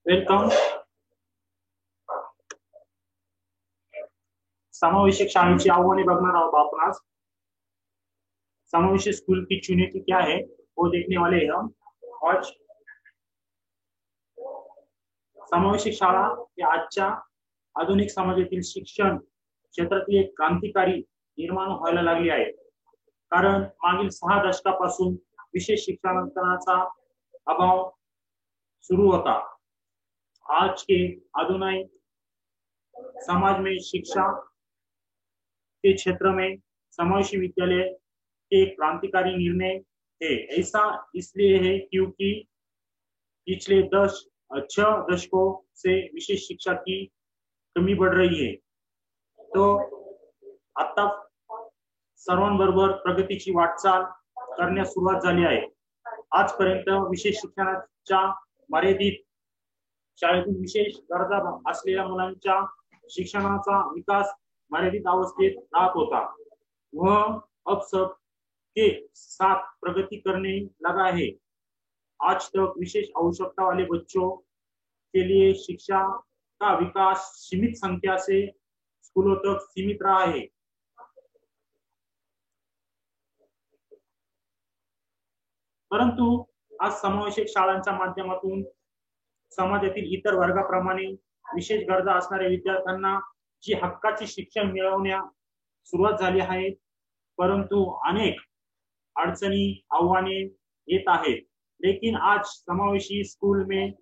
Welcome. समावेशक शाळेची आव्हाने बघणार आहोत आपण आज। समावेशक स्कूल की चुनौती क्या है वो देखने वाले हैं हम आज। समावेशक शाळा ही आजच्या आधुनिक समाजातील शिक्षण क्षेत्रातील एक क्रांतिकारी निर्माण व्हायला लागली आहे। कारण मागील 6 दशकापासून विशेष शिक्षणाचा अभाव शुरू होता। आज के आधुनिक समाज में शिक्षा के क्षेत्र में समावेशी विद्यालय एक क्रांतिकारी निर्णय है। ऐसा इसलिए है क्योंकि पिछले 6 दशकों से विशेष शिक्षा की कमी बढ़ रही है। तो आता सर्वांबरोबर प्रगतीची वाटचाल करण्यास सुरुवात झाली आहे। आजपर्यंत विशेष शिक्षणाच्या मर्यादित शाळेतून विशेष गरजा असलेल्या मुलांच्या शिक्षणाचा विकास मर्यादित अवस्थेत राहत होता। वह अब सबके साथ प्रगति करने लगा है। आज तक विशेष आवश्यकता वाले बच्चों के लिए शिक्षा का विकास सीमित संख्या से स्कूलों तक सीमित रहा है। परंतु आज समावेशक शाळांच्या माध्यमातून समाजातील इतर वर्गाप्रमाणे विशेष गरजा असणाऱ्या विद्यार्थ्यांना जी हक्काची शिक्षण मिळवण्यास सुरुवात झाली आहे। परंतु अनेक अड़चनी आह्वाने येत आहेत। लेकिन आज समावेशी स्कूल में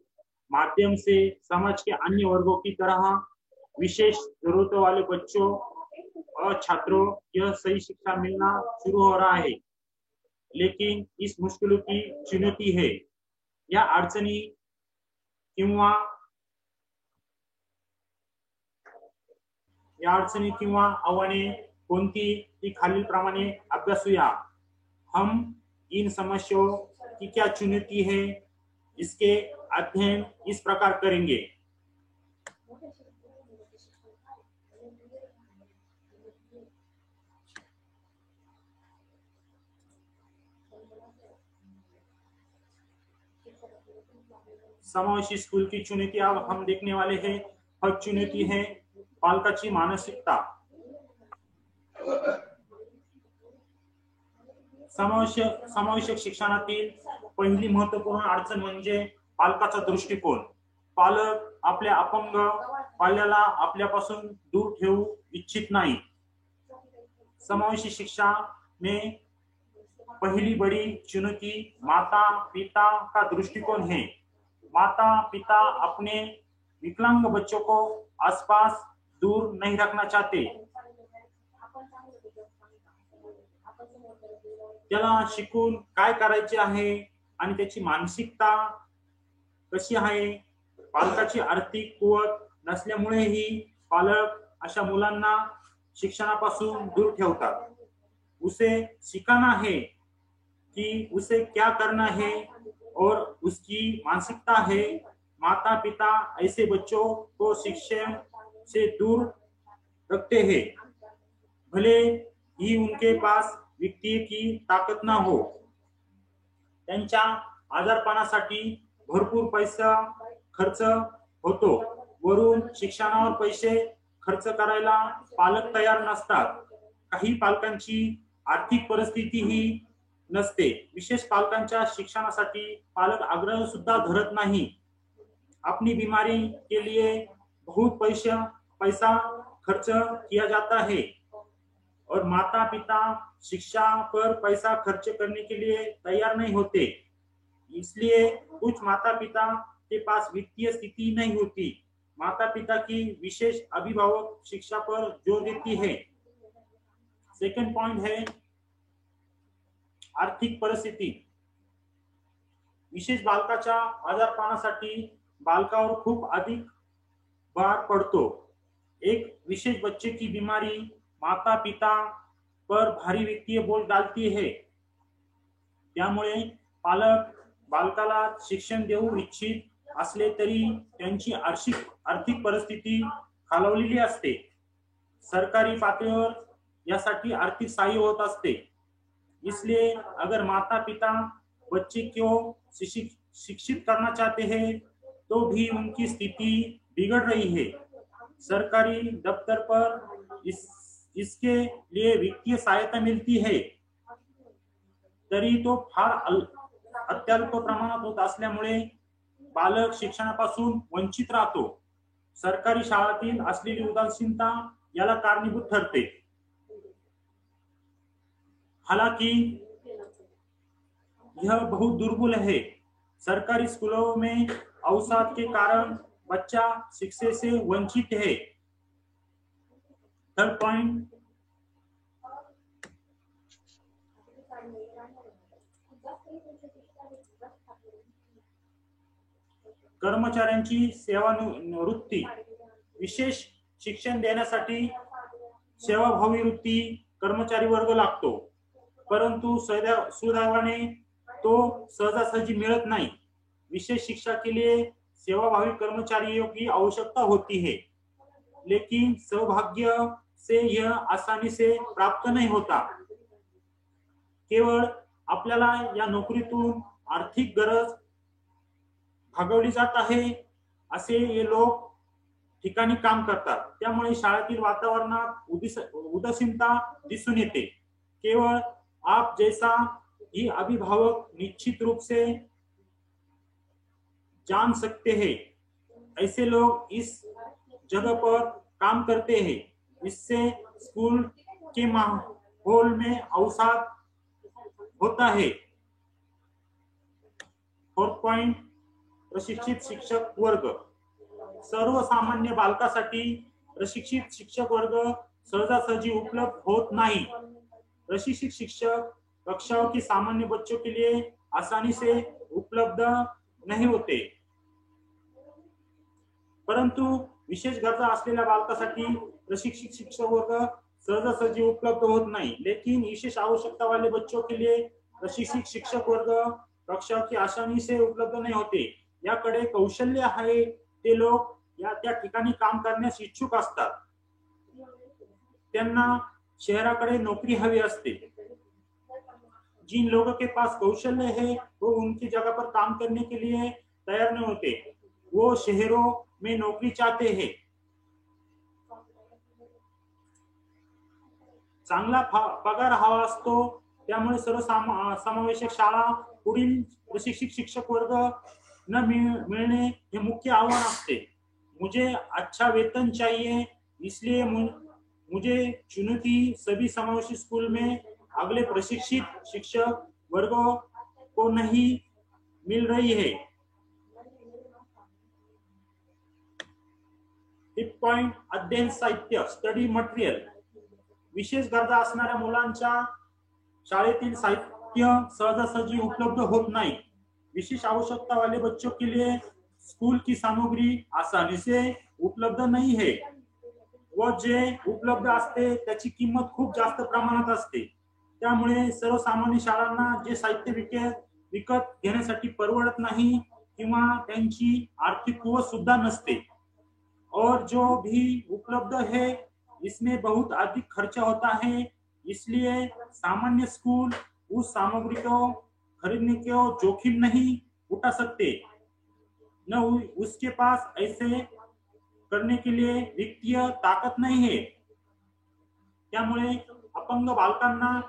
माध्यम से समाज के अन्य वर्गों की तरह विशेष जरूरतों वाले बच्चों और छात्रों यह सही शिक्षा मिलना शुरू हो रहा है। लेकिन इस मुश्किलों की चुनौती है या अड़चनी किंवा आव्हाने कोणती ती खालील प्रमाणे अभ्यासूया। हम इन समस्याओं की क्या चुनौती है इसके अध्ययन इस प्रकार करेंगे। समावेशी स्कूल की चुनौती अब हम देखने वाले हैं। और चुनौती है पालकाची मानसिकता। समावेशक शिक्षणातील पहिली महत्त्वपूर्ण अडचण म्हणजे पालकाचा दृष्टिकोन। पालक आपल्या अपंग पाल्याला आपल्यापासून दूर ठेवू इच्छित नाही। समावेशी शिक्षा में पहली बड़ी चुनौती माता पिता का दृष्टिकोण है। माता पिता अपने विकलांग बच्चों को आसपास दूर नहीं रखना चाहते। त्याला शिकून काय करायचे आहे आणि त्याची मानसिकता कशी आहे। पालकाची आर्थिक कुवत नसल्यामुळेही पालक अशा मुलांना शिक्षणापासून दूर ठेवतात। उसे सिखाना है कि उसे क्या करना है और उसकी मानसिकता है। माता पिता ऐसे बच्चों को शिक्षण से दूर रखते हैं भले ही उनके पास वित्तीय की ताकत ना हो। त्यांच्या आजारपणासाठी भरपूर पैसा खर्च होतो, वरून शिक्षणावर पैसे खर्च करायला पालक तयार नसतात। काही पालकांची आर्थिक परिस्थिती ही नसते। विशेष पालकांच्या शिक्षणासाठी पालक आग्रह सुद्धा धरत नाही। अपनी बीमारी के लिए बहुत पैसा खर्च किया जाता है और माता पिता शिक्षा पर पैसा खर्च करने के लिए तैयार नहीं होते। इसलिए कुछ माता पिता के पास वित्तीय स्थिति नहीं होती। माता पिता की विशेष अभिभावक शिक्षा पर जोर देती है। सेकंड पॉइंट है आर्थिक परिस्थिती। विशेष बालकाच्या आजारपणासाठी बालकावर खूप अधिक भार पड़तो। एक विशेष बच्चे की बीमारी माता पिता पर भारी वित्तीय बोझ डालती है। त्यामुळे पालक बालकाला शिक्षण देऊ इच्छित असले तरी त्यांची आर्थिक परिस्थिती खालावलेली असते। सरकारी पातळीवर यासाठी आर्थिक सहाय्य होत असते। इसलिए अगर माता पिता बच्चे को शिक्षित करना चाहते हैं तो भी उनकी स्थिति बिगड़ रही है। सरकारी दफ्तर पर इसके लिए वित्तीय सहायता मिलती है, तरी तो फार अत्यल्प प्रमाणात होत असल्यामुळे बालक शिक्षणापासून वंचित राहतो। सरकारी शाळांतील असलेली उदासीनता याला कारणीभूत ठरते। हालांकि यह बहुत दुर्बल है। सरकारी स्कूलों में अवसाद के कारण बच्चा शिक्षा से वंचित है। थर्ड पॉइंट, कर्मचाऱ्यांची सेवानिवृत्ती। विशेष शिक्षण देण्यासाठी सेवाभावी वृत्ती कर्मचारी वर्ग लागतो, परंतु सुदैवाने तो सहजासहजी मिळत नहीं। विशेष शिक्षा के लिए सेवाभावी कर्मचारियों की आवश्यकता होती है, लेकिन सौभाग्य से यह आसानी से प्राप्त नहीं होता। केवळ आपल्याला या नोकरीतून आर्थिक गरज भागवली जात आहे असे हे लोक ठिकाणी काम करतात, त्यामुळे शाळेतील वातावरणात उदासीनता दिसून येते। केवळ आप जैसा ही अभिभावक निश्चित रूप से जान सकते हैं, ऐसे लोग इस जगह पर काम करते हैं। इससे स्कूल के माहौल में अवसाद होता है। फोर्थ पॉइंट, प्रशिक्षित शिक्षक वर्ग। सर्वसामान्य बालकासाठी प्रशिक्षित शिक्षक वर्ग सहजासहजी उपलब्ध होत नहीं। प्रशिक्षित शिक्षक कक्षाओं की सामान्य बच्चों के लिए आसानी से उपलब्ध नहीं होते, परंतु विशेष गरजा असलेल्या बालकासाठी प्रशिक्षित शिक्षक वर्ग सहजासहजी उपलब्ध होत नहीं। लेकिन विशेष आवश्यकता वाले बच्चों के लिए प्रशिक्षित शिक्षक वर्ग कक्षा की आसानी से उपलब्ध नहीं होते। याकडे कौशल्य आहे ते लोग या त्या ठिकाणी काम करण्यास इच्छुक असतात, त्यांना शहराकडे नौकरी हवी असते। जिन लोगों के पास कौशल्य है वो उनकी जगह पर काम करने के लिए तैयार नहीं होते, वो शहरों में नौकरी चाहते हैं। चांगला पगार हवा असतो, त्यामुळे सर्वसमावेशक शाळा पुढील प्रशिक्षित शिक्षक वर्ग न मिलने ये मुख्य आह्वान असते। मुझे अच्छा वेतन चाहिए, इसलिए मुझे चुनौती सभी समावेशी स्कूल में अगले प्रशिक्षित शिक्षक वर्गों को नहीं मिल रही है। फिफ्थ पॉइंट, अध्ययन साहित्य, स्टडी मटेरियल। विशेष गरजा असणाऱ्या मुलांच्या शाळेतील साहित्य सहजासहजी उपलब्ध होत नहीं। विशेष आवश्यकता वाले बच्चों के लिए स्कूल की सामग्री आसानी से उपलब्ध नहीं है, व जे उपलब्ध असते त्याची किंमत खूप जास्त प्रमाणात असते। त्यामुळे सर्वसामान्य शाळांना जे साहित्य विकत घेण्यासाठी परवडत नाही किंवा त्यांची आर्थिक कुवत सुद्धा नसते, और जो भी उपलब्ध है इसमें बहुत अधिक खर्चा होता है। इसलिए सामान्य स्कूल उस सामग्री को खरीदने के जोखिम नहीं उठा सकते, न उसके पास ऐसे करने के लिए वित्तीय ताकत नहीं है। त्यामुळे अपंग बालकांना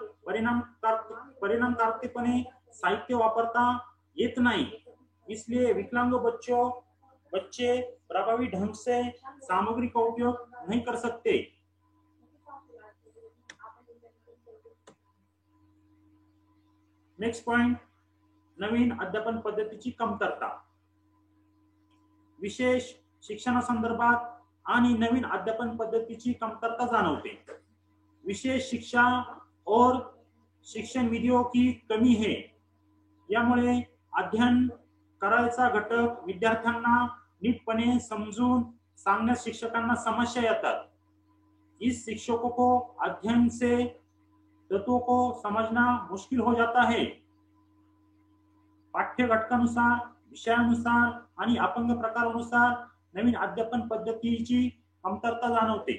परिणामकारकपणे साहित्य वापरता येत नहीं। इसलिए विकलांग बच्चे प्रभावी ढंग से सामग्री का उपयोग नहीं कर सकते। नेक्स्ट पॉइंट, नवीन अध्यापन पद्धतीची कमतरता। विशेष शिक्षणासंदर्भात आणि नवीन अध्यापन पद्धतीची कमतरता जाणवते। विशेष शिक्षा और शिक्षण विधियों की कमी है, यामुळे अध्ययन करायचा घटक विद्यार्थ्यांना नीटपणे समजून सांगण्यास शिक्षकांना समस्या येतात। इस शिक्षकों को अध्ययन से तत्वों को समझना मुश्किल हो जाता है। पाठ्य घटकानुसार, विषयानुसार आणि अपंग प्रकारानुसार नवीन अध्यापन पद्धतीची कमतरता जाणवते।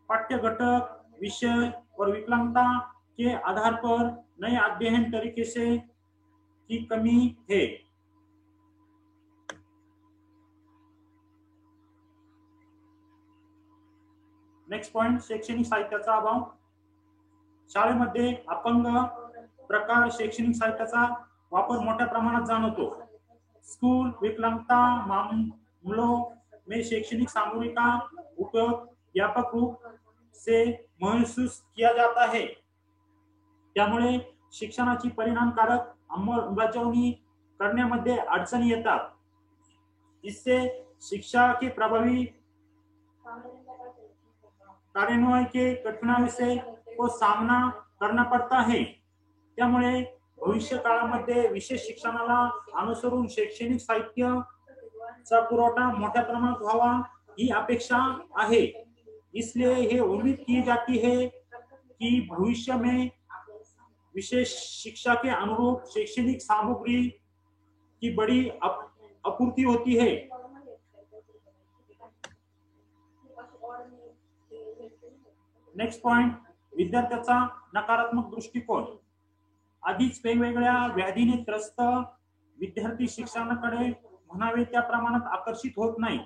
पाठ्य घटक, विषय और विकलांगता के आधार पर नए अध्ययन तरीके से की कमी है। नेक्स्ट पॉइंट, शैक्षणिक साहित्याचा अभाव. शाळेमध्ये अपंग प्रकार शैक्षणिक साहित्याचा वापर मोठ्या प्रमाणात जाणवतो. स्कूल विकलांगता मामलों में शैक्षणिक सामग्री का उपयोग व्यापक रूप से महसूस किया जाता है. त्यामुळे शिक्षणाची परिणामकारक अंमलबजावणी करण्यामध्ये अडचणी येतात. इससे शिक्षा के प्रभावी कार्यान्वयन के कठिनाई से को सामना करना पड़ता है. त्यामुळे भविष्य काळामध्ये विशेष शिक्षणाला अनुसरून शैक्षणिक साहित्याचा पुरवठा मोठ्या प्रमाणात व्हावा ही अपेक्षा आहे. इसलिए ये उम्मीद की जाती है कि भविष्य में विशेष शिक्षा के अनुरूप शैक्षणिक सामग्री की बड़ी आपूर्ति होती है. नेक्स्ट पॉइंट, विद्यार्थ्याचा नकारात्मक दृष्टिकोन. आधीच वेगवेगळ्या व्याधीने त्रस्त विद्यार्थी शिक्षणाकडे म्हणावे त्या प्रमाणात आकर्षित होत नाही.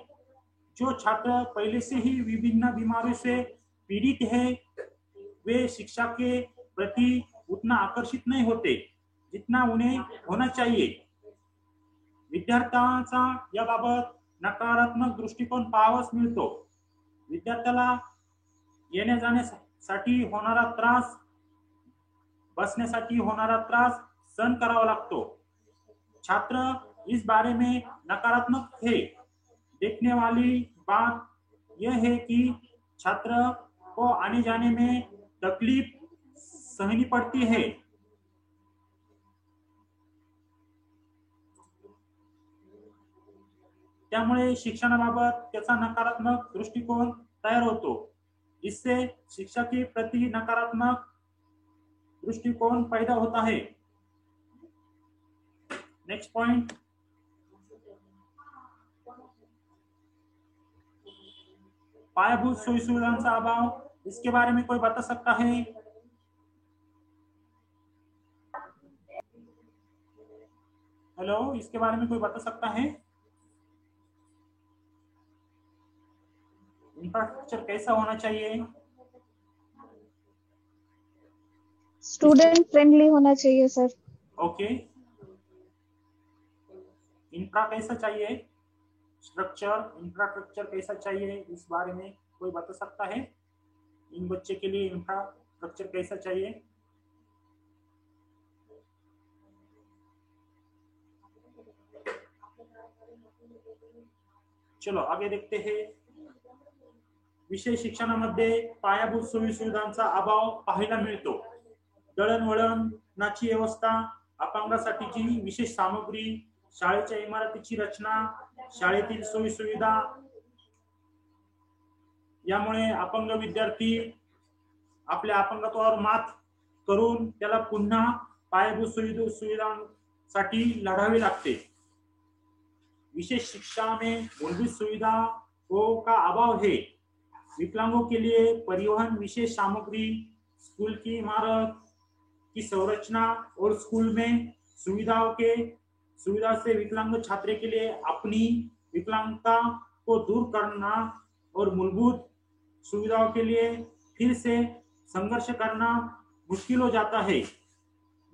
जो छात्र पहले से ही विभिन्न बीमारियों से पीड़ित है वे शिक्षा के प्रति उतना आकर्षित नहीं होते जितना उन्हें होना चाहिए. विद्यार्थ्यांचा याबाबत नकारात्मक दृष्टिकोन पाहावास मिळतो. विद्यार्थ्याला येण्या जाण्यासाठी होणारा त्रास, बसण्यासाठी होणारा त्रास सहन करावा लागतो. छात्र इस बारे में नकारात्मक है. देखने वाली बात यह है कि छात्र को आने जाने में तकलीफ सहनी पड़ती है. त्यामुळे शिक्षणाबाबत त्याचा नकारात्मक दृष्टिकोन तयार होतो. इससे शिक्षा के प्रति नकारात्मक दृष्टिकोन पैदा होता है. नेक्स्ट पॉइंट, पायाभूत सुविधा सुविधांचा अभाव. इसके बारे में कोई बता सकता है? हेलो, इसके बारे में कोई बता सकता है? इंफ्रास्ट्रक्चर कैसा होना चाहिए? स्टूडेंट फ्रेंडली होना चाहिए सर. ओके. इंफ्रा कैसा चाहिए? इंफ्रास्ट्रक्चर कैसा चाहिए, इस बारे में कोई बता सकता है? इन बच्चे के लिए इंफ्रास्ट्रक्चर कैसा चाहिए? चलो आगे देखते हैं. विशेष शिक्षणामध्ये पायाभूत सोयी सुविधांचा अभाव पाहायला मिळतो. दळणवळणाची व्यवस्था, अपंगासाठीची विशेष सामग्री, शाळेच्या इमारतीची रचना, शाळेतील सोयी सुविधा यामुळे अपंग विद्यार्थी आपल्या अपंगत्वावर मात करून त्याला पुन्हा पायाभूत सुविधांसाठी लढावे लागते. विशेष शिक्षा में मूलभूत सुविधाओं का अभाव है. विकलांगों के लिए परिवहन, विशेष सामग्री, स्कूल की इमारत की संरचना और स्कूल में सुविधा से विकलांग छात्र के लिए अपनी विकलांगता को दूर करना और मूलभूत सुविधाओं के लिए फिर से संघर्ष करना मुश्किल हो जाता है.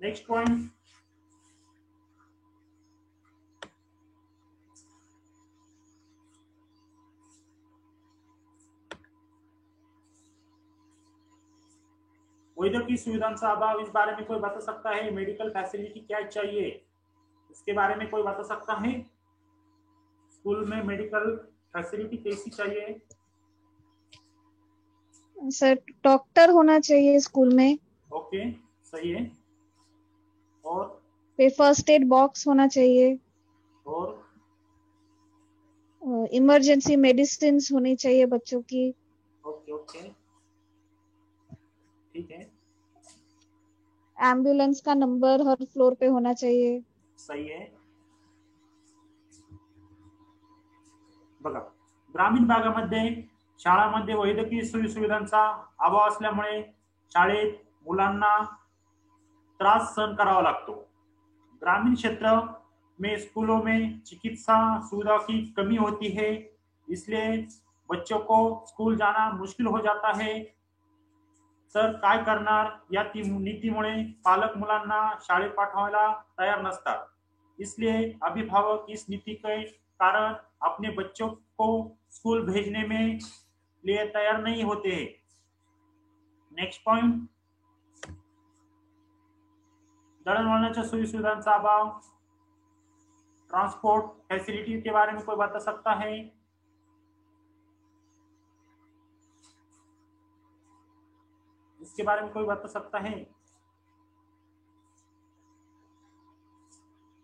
नेक्स्ट पॉइंट, वैद्यकीय सुविधांचा अभाव. इस बारे में कोई बता सकता है? मेडिकल फैसिलिटी क्या चाहिए, इसके बारे में कोई बता सकता है? स्कूल में मेडिकल फैसिलिटी कैसी चाहिए? सर डॉक्टर होना चाहिए स्कूल में. ओके, सही है. और फिर फर्स्ट एड बॉक्स होना चाहिए. और इमरजेंसी मेडिसिन होनी चाहिए बच्चों की. ओके ओके, ठीक है. एम्बुलेंस का नंबर हर फ्लोर पे होना चाहिए. सही है. बघा, ग्रामीण भागामध्ये शाळांमध्ये वैद्यकीय सोयी सुविधांचा अभाव असल्यामुळे शाळेत मुलांना त्रास सहन करावा लागतो. ग्रामीण क्षेत्र में स्कूलों में चिकित्सा सुविधा की कमी होती है. इसलिए बच्चों को स्कूल जाना मुश्किल हो जाता है, तर काय करणार? या नीतीमुळे पालक मुलांना शाळेत पाठवायला तयार नसतात। इसलिए अभिभावक इस नीति के कारण अपने बच्चों को स्कूल भेजने में लिए तैयार नहीं होते हैं। नेक्स्ट पॉइंट, दळणवळणाच्या सोयी सुविधांचा अभाव। ट्रांसपोर्ट फैसिलिटी के बारे में कोई बता सकता है? इसके बारे में कोई बता सकता है?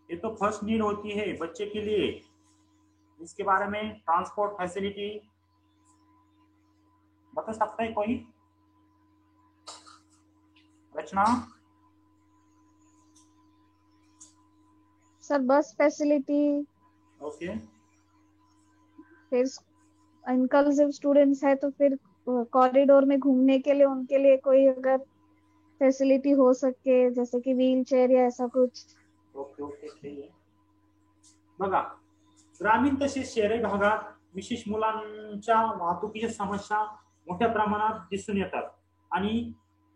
ये तो फर्स्ट नीड होती है बच्चे के लिए। इसके बारे में ट्रांसपोर्ट फैसिलिटी बता सकता है कोई? रचना? सर बस फैसिलिटी, ओके। फिर इंक्लूसिव स्टूडेंट्स है तो फिर कॉरिडोर में घूमने के लिए उनके लिए कोई अगर फैसिलिटी हो सके, जैसे कि व्हील चेयर या ऐसा कुछ। ओके ओके, ठीक आहे। बघा, ग्रामीण तसेच शहरी भागात विशेष मुलांच्या वाहतुकीच्या समस्या मोठ्या प्रमाणात दिसून येतात आणि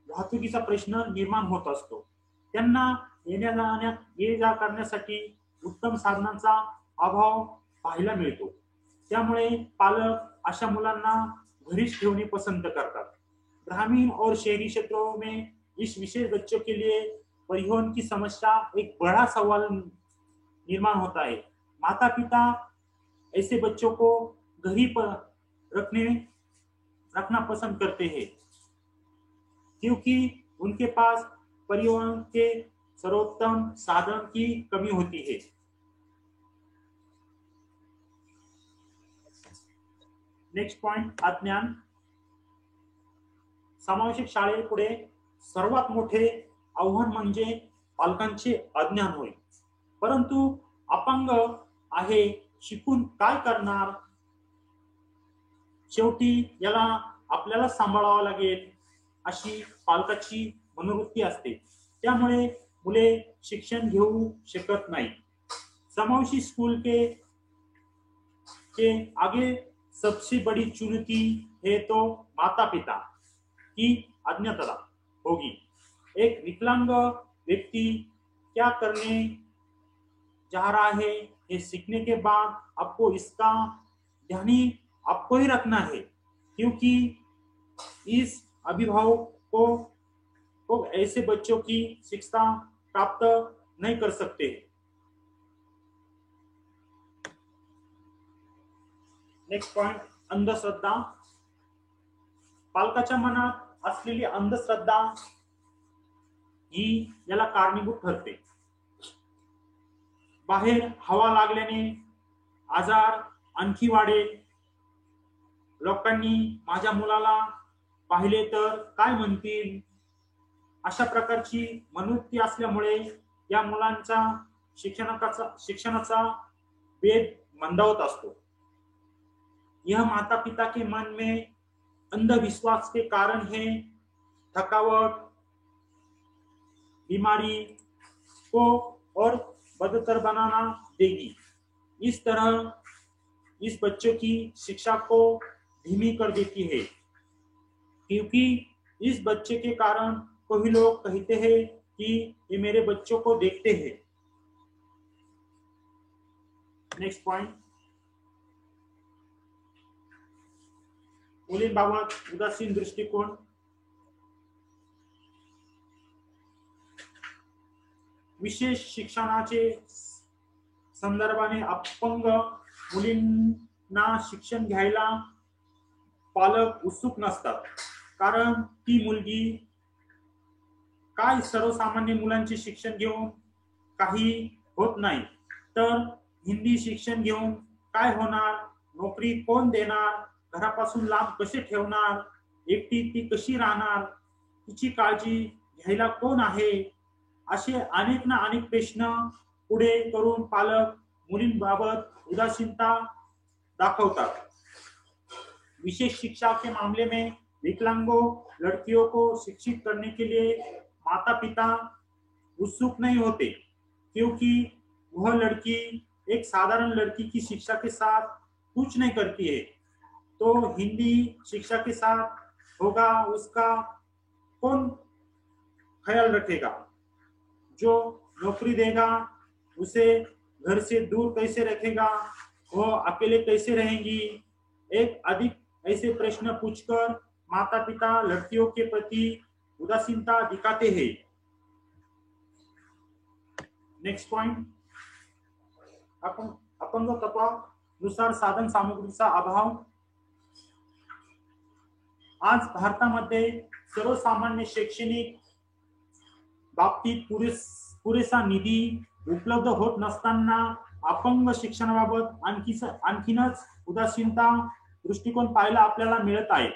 वाहतुकीचा प्रश्न निर्माण होत असतो। त्यांना ये जा करण्यासाठी उत्तम साधनांचा अभाव पाहायला मिळतो। त्यामुळे पालक अशा मुलांना घरीच ठेवणे पसंत करतात। ग्रामीण और शहरी क्षेत्रों में इस विशेष बच्चों के लिए परिवहन की समस्या एक बड़ा सवाल निर्माण होता है। माता पिता ऐसे बच्चों को घर ही पर रखना पसंद करते हैं, क्योंकि उनके पास परिवहन के सर्वोत्तम साधन की कमी होती है। नेक्स्ट पॉइंट, अज्ञान। सामाजिक शाळेपुढे सर्वात मोठे आव्हान म्हणजे पालकांचे अज्ञान होय। परंतु अपंग आहे, शिकून काय करणार? शेवटी याला आपल्याला सांभाळावं लागेल अशी पालकाची मनोवृत्ती असते। त्यामुळे मुले शिक्षण घेऊ शकत नाही। समावेशी स्कूल के आगे सबसे बड़ी चुनौती है तो माता पिता की अज्ञानता होगी। एक विकलांग व्यक्ति क्या करने जा रहा है, ये सीखने के बाद आपको इसका ध्यान आपको ही रखना है, क्योंकि इस अभिभावक को ऐसे बच्चों की शिक्षा प्राप्त नहीं कर सकते। नेक्स्ट पॉइंट, अंधश्रद्धा। पालकाच्या मनात असलेली अंधश्रद्धा ही याला कारणीभूत ठरते। बाहेर हवा लागल्याने आजार आणखी वाढेल, लोकांनी माझ्या मुलाला पाहिले तर काय म्हणतील, अशा प्रकारची मनोवृत्ती असल्यामुळे या मुलांचा शिक्षणाचा वेग मंदावत असतो। यह माता पिता के मन में अंधविश्वास के कारण है थकावट, बीमारी को और बदतर बनाना देगी। इस तरह इस बच्चों की शिक्षा को धीमी कर देती है, क्योंकि इस बच्चे के कारण कोई लोग कहते हैं कि ये मेरे बच्चों को देखते हैं। नेक्स्ट पॉइंट, मुलींबाबत उदासीन दृष्टिकोन। विशेष शिक्षणाचे संदर्भाने अपंग मुलींना शिक्षण घ्यायला पालक उत्सुक नसतात, कारण ती मुलगी काय सर्वसामान्य मुलांचे शिक्षण घेऊन काही होत नाही, तर हिंदी शिक्षण घेऊन काय होणार, नोकरी कोण देणार, घरापासून लांब कसे ठेवणार, एकटी ती कशी राहणार, तिची काळजी घ्यायला कोण आहे, असे अनेक ना अनेक प्रश्न पुढे करून पालक मुलींबाबत उदासीनता दाखवतात। विशेष शिक्षा के मामले में विकलांगों लड़कियों को शिक्षित करने के लिए माता पिता उत्सुक नहीं होते, क्योंकि वह लड़की एक साधारण लड़की की शिक्षा के साथ कुछ नहीं करती है। तो हिंदी शिक्षा के साथ होगा, उसका कौन ख्याल रखेगा? जो नौकरी देगा उसे घर से दूर कैसे रखेगा? वो अकेले कैसे रहेंगी? एक अधिक ऐसे प्रश्न पूछकर माता पिता लड़कियों के प्रति उदासीनता दिखाते हैं। नेक्स्ट पॉइंट, अपंगत्वानुसार साधन सामुग्रीचा अभाव। आज भारतामध्ये सर्वसामान्य शैक्षणिक बाबतीत पुरेसा निधी उपलब्ध होत नसताना अपंग शिक्षणाबाबत आणखीनच उदासीनता दृष्टिकोन पाहायला आपल्याला मिळत आहे।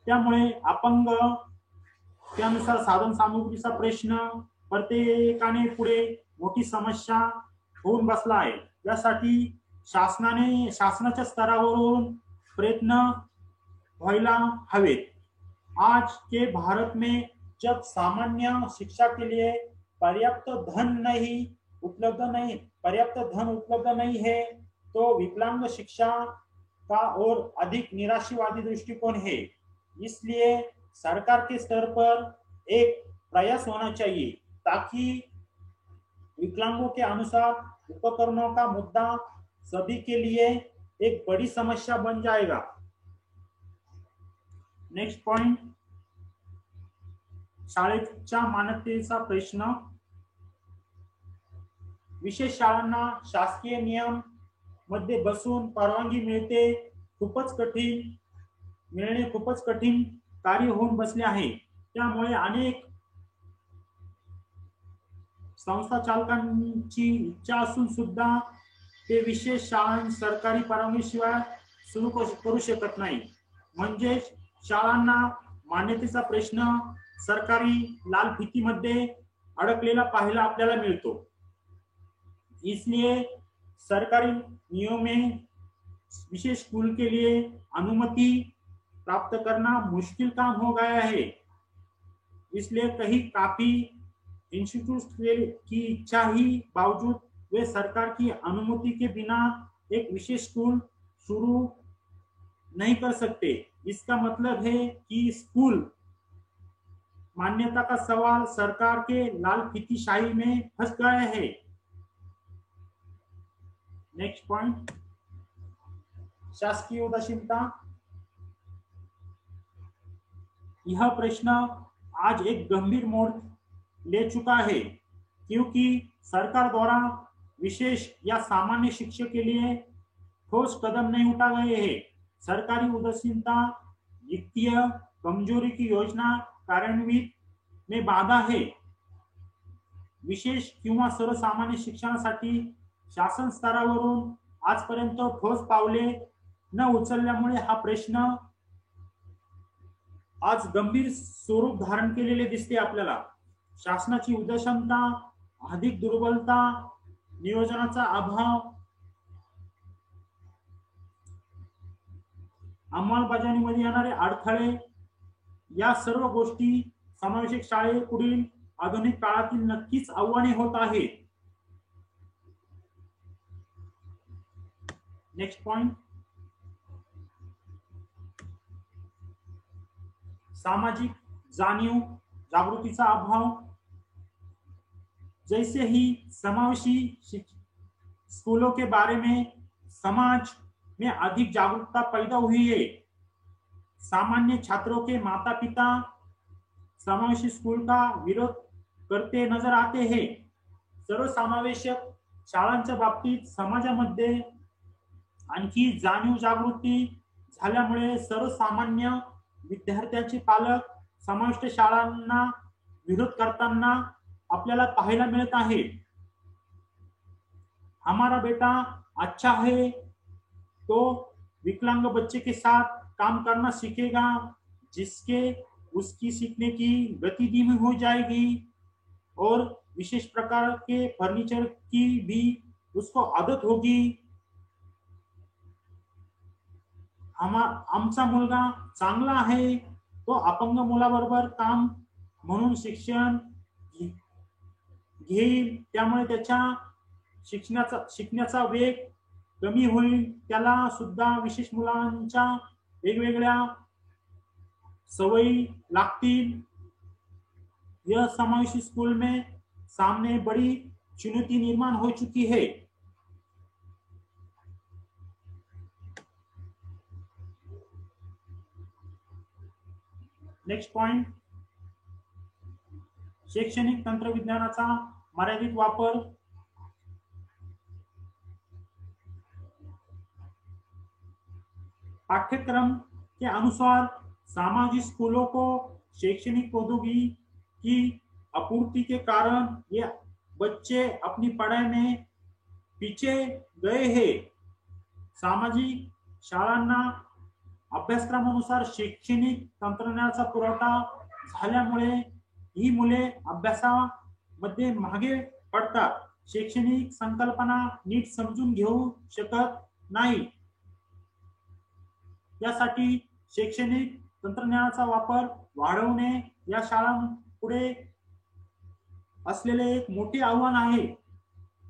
त्यामुळे अपंग त्यानुसार साधन सामुग्रीचा प्रश्न प्रत्येकाने पुढे मोठी समस्या होऊन बसला आहे। यासाठी शासनाच्या स्तरावरून प्रयत्न व्हायला हवेत। आज के भारत में जब सामान्य शिक्षा के लिए पर्याप्त धन उपलब्ध नहीं है, तो विकलांग शिक्षा का और अधिक निराशावादी दृष्टिकोण है। इसलिए सरकार के स्तर पर एक प्रयास होना चाहिए ताकि विकलांगों के अनुसार उपकरणों का मुद्दा सभी के लिए एक बड़ी समस्या बन जाएगा। नेक्स्ट पॉइंट, शाळेच्या मान्यतेचा प्रश्न। विशेष शाळांना शासकीय नियम मध्ये बसून परवानगी मिळणे खूपच कठीण कार्य होऊन बसले आहे। त्यामुळे अनेक संस्था चालकांची इच्छा असून सुद्धा ते विशेष शाळा सरकारी परवानगीशिवाय सुरू करू शकत नाही। म्हणजे शाळांना मान्यतेचा प्रश्न सरकारी लाल फितीमध्ये अडकलेला पाहायला आपल्याला मिळतो। इसलिए सरकारी नियमों में विशेष स्कूल के लिए अनुमति प्राप्त करना मुश्किल काम हो गया है। इसलिए कहीं काफी इंस्टीट्यूट की इच्छा ही बावजूद वे सरकार की अनुमति के बिना एक विशेष स्कूल शुरू नहीं कर सकते। इसका मतलब है कि स्कूल मान्यता का सवाल सरकार के लाल फीतीशाही में फंस गया है। नेक्स्ट पॉइंट, शासकीय उदासीनता। यह प्रश्न आज एक गंभीर मोड़ ले चुका है, क्योंकि सरकार द्वारा विशेष या सामान्य शिक्षा के लिए ठोस कदम नहीं उठा गए हैं। सरकारी उदासीनता वित्तीय कमजोरी की योजना कार्यान्वित में बाधा है। विशेष किंवा सर्वसामान्य शिक्षणासाठी शासन स्तरावरून आजपर्यंत ठोस पावले न उचलल्यामुळे हा प्रश्न आज गंभीर स्वरूप धारण केलेले दिसते आपल्याला। शासनाची उदासीनता, आर्थिक दुर्बलता, नियोजनाचा अभाव, अंमलबजावणीमध्ये येणारे अडथळे, या सर्व गोष्टी समावेशक शाळेपुढील आधुनिक काळातील नक्कीच आव्हाने होत आहेत। नेक्स्ट पॉइंट, सामाजिक जानियों जागृतीचा अभाव। जैसे ही समावेशी स्कूलों के बारे में समाज में अधिक जागरूकता पैदा हुई है, सामान्य छात्रों के माता पिता समावेशी स्कूल का विरोध करते नजर आते हैं। सर्वसमावेशक शाळांच्या बाबतीत समाजामध्ये आणखी जाणीव जागृती झाल्यामुळे सर्वसामान्य विद्यार्थ्यांचे पालक समाविष्ट शाळांना विरोध करताना आपल्याला पाहायला मिळत आहे। हमारा बेटा अच्छा है तो विकलांग बच्चे के साथ काम करना सीखेगा, जिसके उसकी सीखने की गति धीमी हो जाएगी और विशेष प्रकार के फर्नीचर की भी उसको आदत होगी। आमचा मुलगा चांगला आहे तो अपंग मुलाबरोबर काम म्हणून शिक्षण घेईल, त्यामुळे त्याच्या शिकण्याचा वेग कमी होईल। त्याला सुद्धा विशेष मुलांच्या वेगवेगळ्या सवयी लागतील। यह समावेशी स्कूल में सामने बड़ी चुनौती निर्माण हो चुकी है। नेक्स्ट पॉइंट, शैक्षणिक तंत्रविज्ञानाचा मर्यादित वापर। पाठ्यक्रम के अनुसार सामाजिक स्कूलों को शैक्षणिक प्रौद्योगिकी की आपूर्ति के कारण ये बच्चे अपनी पढ़ाई में पीछे गए हैं। सामाजिक शाळांना अभ्यासक्रमानुसार शैक्षणिक तंत्रज्ञानाचा पुरवठा झाल्यामुळे ही मुले अभ्यासामध्ये मागे पडतात, शैक्षणिक संकल्पना नीट समजून घेऊ शकत नाही। यासाठी शैक्षणिक तंत्रज्ञानाचा वापर वाढवणे या शाळांपुढे असलेले एक मोठे आव्हान आहे।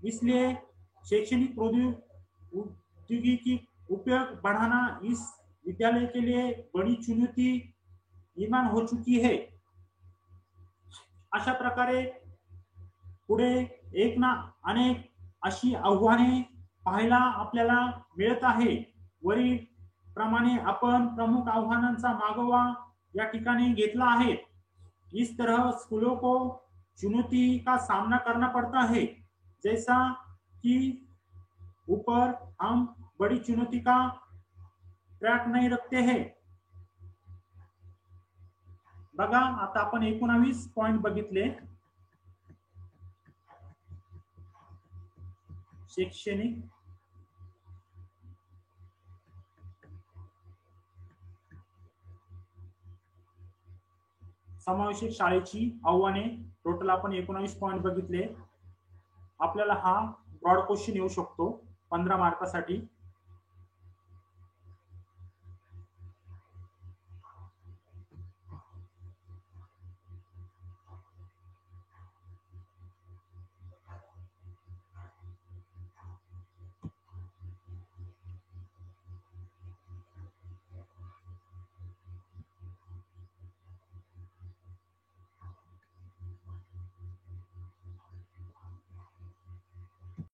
इसलिए शैक्षणिक प्रौद्योगिकी की उपयोग बढ़ाना इस विद्यालय के लिए बड़ी चुनौती निर्माण हो चुकी है। अशा प्रकारे पुढे एक ना अनेक अशी आव्हाने पाहायला आपल्याला मिळत आहे। वरील प्रमाणे आपण प्रमुख आव्हानांचा मागोवा या ठिकाणी घेतला आहे। इस तरह स्कूलों को चुनौती का सामना करना पड़ता है। जैसा कि ऊपर हम बड़ी चुनौती का ट्रैक नहीं रखते हैं। बघा आता आपण 19 पॉइंट बघितले। शैक्षणिक समावेशक शाळेची आव्हाने, टोटल आपण 19 पॉइंट बघितले। आपल्याला हा ब्रॉड क्वेश्चन येऊ शकतो 15 मार्कासाठी।